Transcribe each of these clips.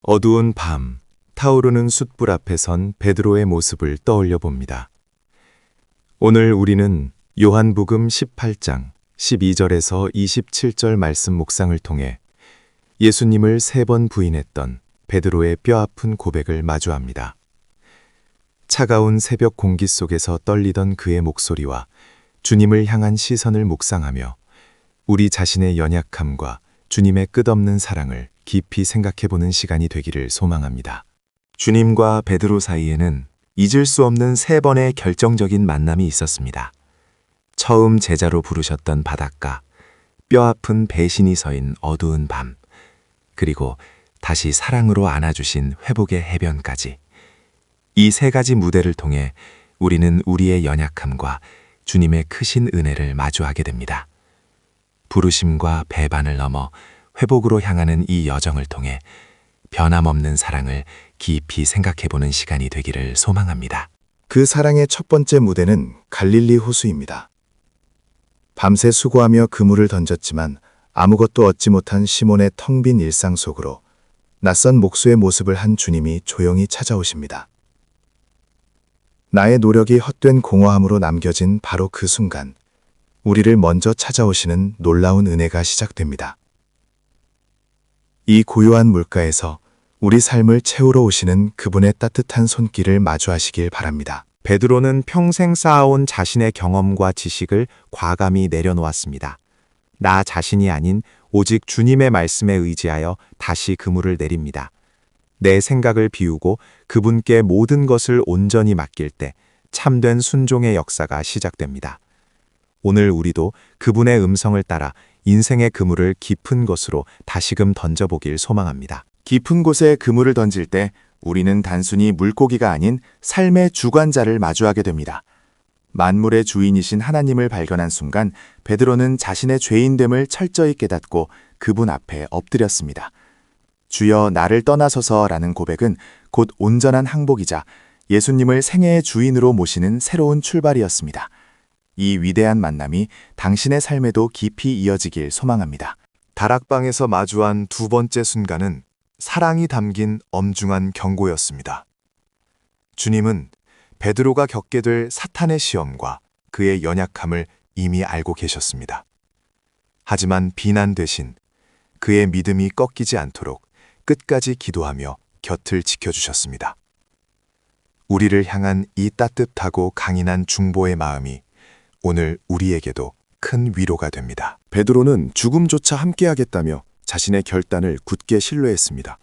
어두운 밤, 타오르는 숯불 앞에 선 베드로의 모습을 떠올려 봅니다. 오늘 우리는 요한복음 18장 12절에서 27절 말씀 묵상을 통해 예수님을 3번 부인했던 베드로의 뼈아픈 고백을 마주합니다. 차가운 새벽 공기 속에서 떨리던 그의 목소리와 주님을 향한 시선을 묵상하며 우리 자신의 연약함과 주님의 끝없는 사랑을 깊이 생각해보는 시간이 되기를 소망합니다. 주님과 베드로 사이에는 잊을 수 없는 3번의 결정적인 만남이 있었습니다. 처음 제자로 부르셨던 바닷가, 뼈아픈 배신이 서인 어두운 밤, 그리고 다시 사랑으로 안아주신 회복의 해변까지. 이 3가지 무대를 통해 우리는 우리의 연약함과 주님의 크신 은혜를 마주하게 됩니다. 부르심과 배반을 넘어 회복으로 향하는 이 여정을 통해 변함없는 사랑을 깊이 생각해보는 시간이 되기를 소망합니다. 그 사랑의 첫 번째 무대는 갈릴리 호수입니다. 밤새 수고하며 그물을 던졌지만 아무것도 얻지 못한 시몬의 텅 빈 일상 속으로 낯선 목수의 모습을 한 주님이 조용히 찾아오십니다. 나의 노력이 헛된 공허함으로 남겨진 바로 그 순간, 우리를 먼저 찾아오시는 놀라운 은혜가 시작됩니다. 이 고요한 물가에서 우리 삶을 채우러 오시는 그분의 따뜻한 손길을 마주하시길 바랍니다. 베드로는 평생 쌓아온 자신의 경험과 지식을 과감히 내려놓았습니다. 나 자신이 아닌 오직 주님의 말씀에 의지하여 다시 그물을 내립니다. 내 생각을 비우고 그분께 모든 것을 온전히 맡길 때 참된 순종의 역사가 시작됩니다. 오늘 우리도 그분의 음성을 따라 인생의 그물을 깊은 곳으로 다시금 던져보길 소망합니다. 깊은 곳에 그물을 던질 때 우리는 단순히 물고기가 아닌 삶의 주관자를 마주하게 됩니다. 만물의 주인이신 하나님을 발견한 순간 베드로는 자신의 죄인됨을 철저히 깨닫고 그분 앞에 엎드렸습니다. 주여 나를 떠나소서라는 고백은 곧 온전한 항복이자 예수님을 생애의 주인으로 모시는 새로운 출발이었습니다. 이 위대한 만남이 당신의 삶에도 깊이 이어지길 소망합니다. 다락방에서 마주한 두 번째 순간은 사랑이 담긴 엄중한 경고였습니다. 주님은 베드로가 겪게 될 사탄의 시험과 그의 연약함을 이미 알고 계셨습니다. 하지만 비난 대신 그의 믿음이 꺾이지 않도록 끝까지 기도하며 곁을 지켜주셨습니다. 우리를 향한 이 따뜻하고 강인한 중보의 마음이 오늘 우리에게도 큰 위로가 됩니다. 베드로는 죽음조차 함께하겠다며 자신의 결단을 굳게 신뢰했습니다.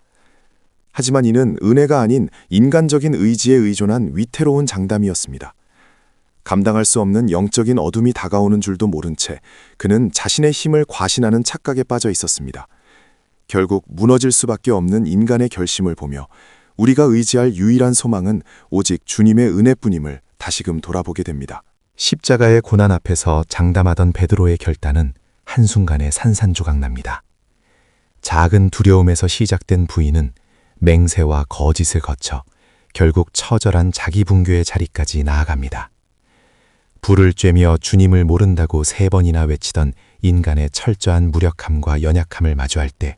하지만 이는 은혜가 아닌 인간적인 의지에 의존한 위태로운 장담이었습니다. 감당할 수 없는 영적인 어둠이 다가오는 줄도 모른 채 그는 자신의 힘을 과신하는 착각에 빠져 있었습니다. 결국 무너질 수밖에 없는 인간의 결심을 보며 우리가 의지할 유일한 소망은 오직 주님의 은혜뿐임을 다시금 돌아보게 됩니다. 십자가의 고난 앞에서 장담하던 베드로의 결단은 한순간에 산산조각납니다. 작은 두려움에서 시작된 부인은 맹세와 거짓을 거쳐 결국 처절한 자기 붕괴의 자리까지 나아갑니다. 불을 쬐며 주님을 모른다고 3번이나 외치던 인간의 철저한 무력함과 연약함을 마주할 때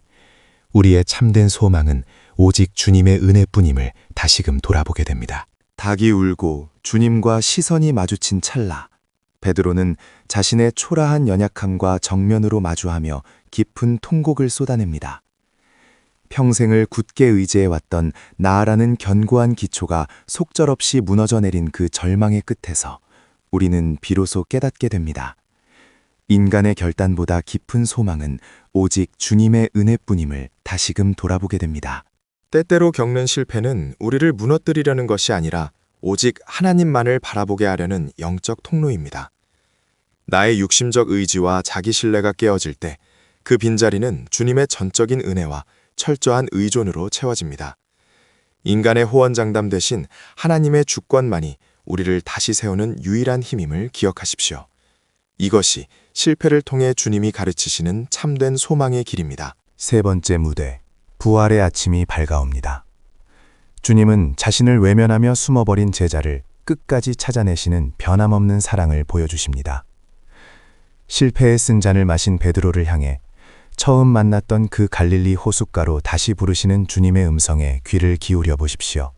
우리의 참된 소망은 오직 주님의 은혜뿐임을 다시금 돌아보게 됩니다. 닭이 울고 주님과 시선이 마주친 찰나, 베드로는 자신의 초라한 연약함과 정면으로 마주하며 깊은 통곡을 쏟아냅니다. 평생을 굳게 의지해왔던 나라는 견고한 기초가 속절없이 무너져 내린 그 절망의 끝에서 우리는 비로소 깨닫게 됩니다. 인간의 결단보다 깊은 소망은 오직 주님의 은혜뿐임을 다시금 돌아보게 됩니다. 때때로 겪는 실패는 우리를 무너뜨리려는 것이 아니라 오직 하나님만을 바라보게 하려는 영적 통로입니다. 나의 육심적 의지와 자기 신뢰가 깨어질 때 그 빈자리는 주님의 전적인 은혜와 철저한 의존으로 채워집니다. 인간의 호언장담 대신 하나님의 주권만이 우리를 다시 세우는 유일한 힘임을 기억하십시오. 이것이 실패를 통해 주님이 가르치시는 참된 소망의 길입니다. 3번째 무대, 부활의 아침이 밝아옵니다. 주님은 자신을 외면하며 숨어버린 제자를 끝까지 찾아내시는 변함없는 사랑을 보여주십니다. 실패의 쓴 잔을 마신 베드로를 향해 처음 만났던 그 갈릴리 호숫가로 다시 부르시는 주님의 음성에 귀를 기울여 보십시오.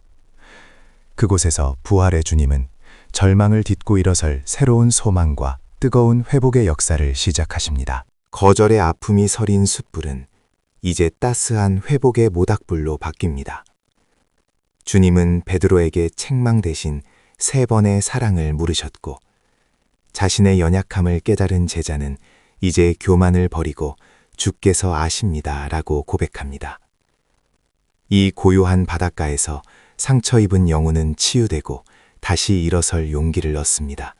그곳에서 부활의 주님은 절망을 딛고 일어설 새로운 소망과 뜨거운 회복의 역사를 시작하십니다. 거절의 아픔이 서린 숯불은 이제 따스한 회복의 모닥불로 바뀝니다. 주님은 베드로에게 책망 대신 3번의 사랑을 물으셨고 자신의 연약함을 깨달은 제자는 이제 교만을 버리고 주께서 아십니다 라고 고백합니다. 이 고요한 바닷가에서 상처 입은 영혼은 치유되고 다시 일어설 용기를 얻습니다.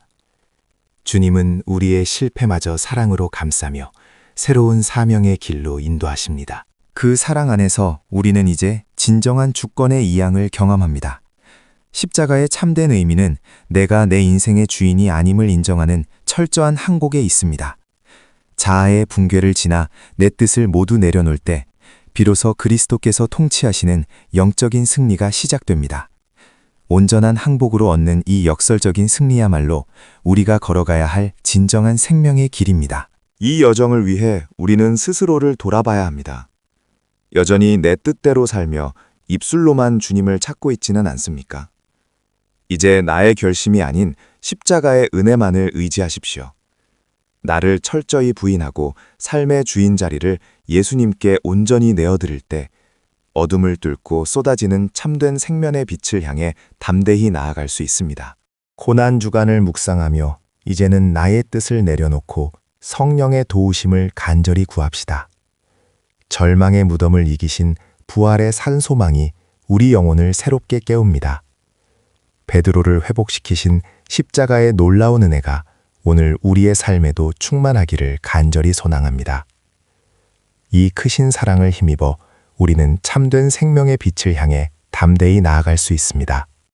주님은 우리의 실패마저 사랑으로 감싸며 새로운 사명의 길로 인도하십니다. 그 사랑 안에서 우리는 이제 진정한 주권의 이양을 경험합니다. 십자가의 참된 의미는 내가 내 인생의 주인이 아님을 인정하는 철저한 항복에 있습니다. 자아의 붕괴를 지나 내 뜻을 모두 내려놓을 때 비로소 그리스도께서 통치하시는 영적인 승리가 시작됩니다. 온전한 항복으로 얻는 이 역설적인 승리야말로 우리가 걸어가야 할 진정한 생명의 길입니다. 이 여정을 위해 우리는 스스로를 돌아봐야 합니다. 여전히 내 뜻대로 살며 입술로만 주님을 찾고 있지는 않습니까? 이제 나의 결심이 아닌 십자가의 은혜만을 의지하십시오. 나를 철저히 부인하고 삶의 주인 자리를 예수님께 온전히 내어드릴 때 어둠을 뚫고 쏟아지는 참된 생명의 빛을 향해 담대히 나아갈 수 있습니다. 고난 주간을 묵상하며 이제는 나의 뜻을 내려놓고 성령의 도우심을 간절히 구합시다. 절망의 무덤을 이기신 부활의 산소망이 우리 영혼을 새롭게 깨웁니다. 베드로를 회복시키신 십자가의 놀라운 은혜가 오늘 우리의 삶에도 충만하기를 간절히 소망합니다. 이 크신 사랑을 힘입어 우리는 참된 생명의 빛을 향해 담대히 나아갈 수 있습니다.